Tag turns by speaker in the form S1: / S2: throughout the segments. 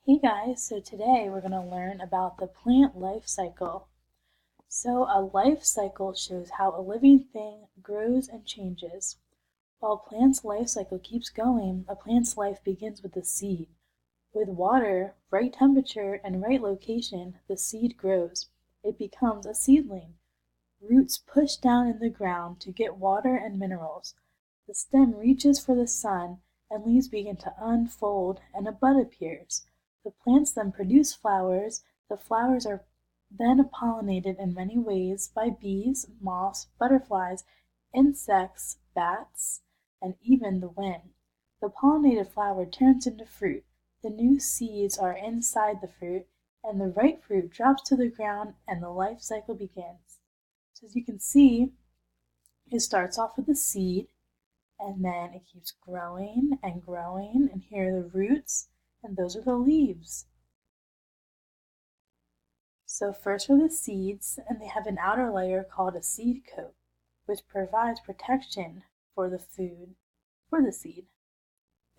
S1: Hey guys, so today we're going to learn about the plant life cycle. So a life cycle shows how a living thing grows and changes. While a plant's life cycle keeps going, a plant's life begins with the seed. With water, right temperature, and right location, the seed grows. It becomes a seedling. Roots push down in the ground to get water and minerals. The stem reaches for the sun, and leaves begin to unfold, and a bud appears. The plants then produce flowers. The flowers are then pollinated in many ways by bees, moths, butterflies, insects, bats, and even the wind. The pollinated flower turns into fruit. The new seeds are inside the fruit, and the ripe fruit drops to the ground, and the life cycle begins. So as you can see, it starts off with a seed, and then it keeps growing and growing, and here are the roots, and those are the leaves. So first are the seeds, and they have an outer layer called a seed coat, which provides protection for the food for the seed.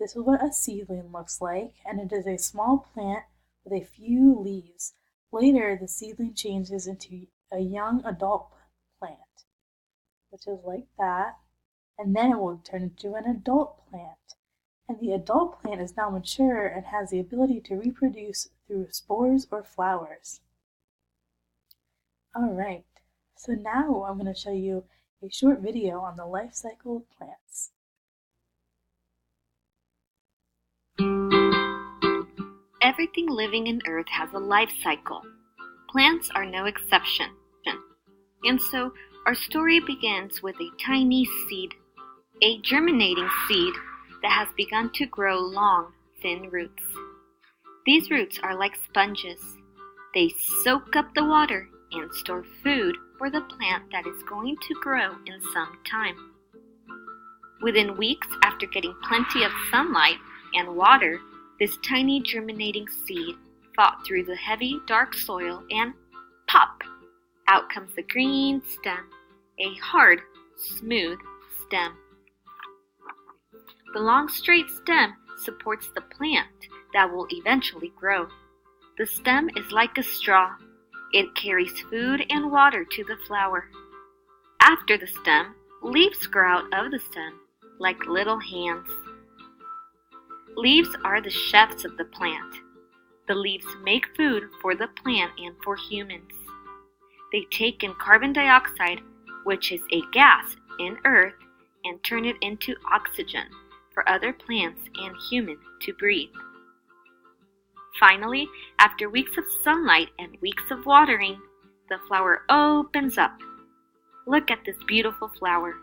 S1: This is what a seedling looks like, and it is a small plant with a few leaves. Later, the seedling changes into a young adult plant, which is like that, and then it will turn into an adult plant. And the adult plant is now mature and has the ability to reproduce through spores or flowers. Alright, so now I'm going to show you a short video on the life cycle of plants.
S2: Everything living in Earth has a life cycle. Plants are no exception. And so our story begins with a tiny seed, a germinating seed that has begun to grow long, thin roots. These roots are like sponges. They soak up the water and store food for the plant that is going to grow in some time. Within weeks after getting plenty of sunlight and water, this tiny germinating seed fought through the heavy, dark soil and pop! Out comes the green stem, a hard, smooth stem. The long, straight stem supports the plant that will eventually grow. The stem is like a straw. It carries food and water to the flower. After the stem, leaves grow out of the stem like little hands. Leaves are the chefs of the plant. The leaves make food for the plant and for humans. They take in carbon dioxide, which is a gas in Earth, and turn it into oxygen for other plants and humans to breathe. Finally, after weeks of sunlight and weeks of watering, the flower opens up. Look at this beautiful flower.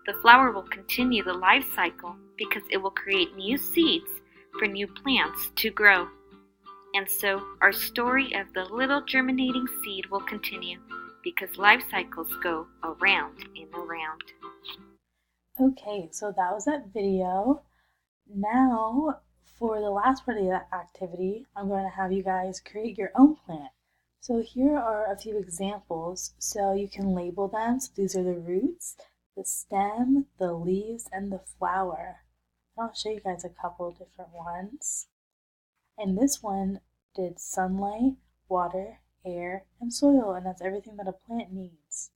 S2: The flower will continue the life cycle because it will create new seeds for new plants to grow. And so our story of the little germinating seed will continue because life cycles go around and around.
S1: Okay, so that was that video. Now, for the last part of that activity, I'm going to have you guys create your own plant. So here are a few examples, so you can label them. So these are the roots, the stem, the leaves, and the flower. I'll show you guys a couple of different ones. And this one did sunlight, water, air, and soil, and that's everything that a plant needs.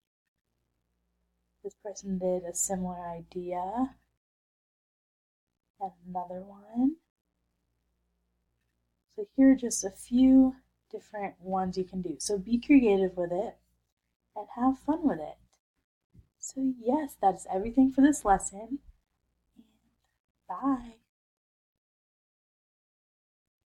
S1: This person did a similar idea. And another one. So here are just a few different ones you can do. So be creative with it and have fun with it. So yes, that is everything for this lesson. And bye.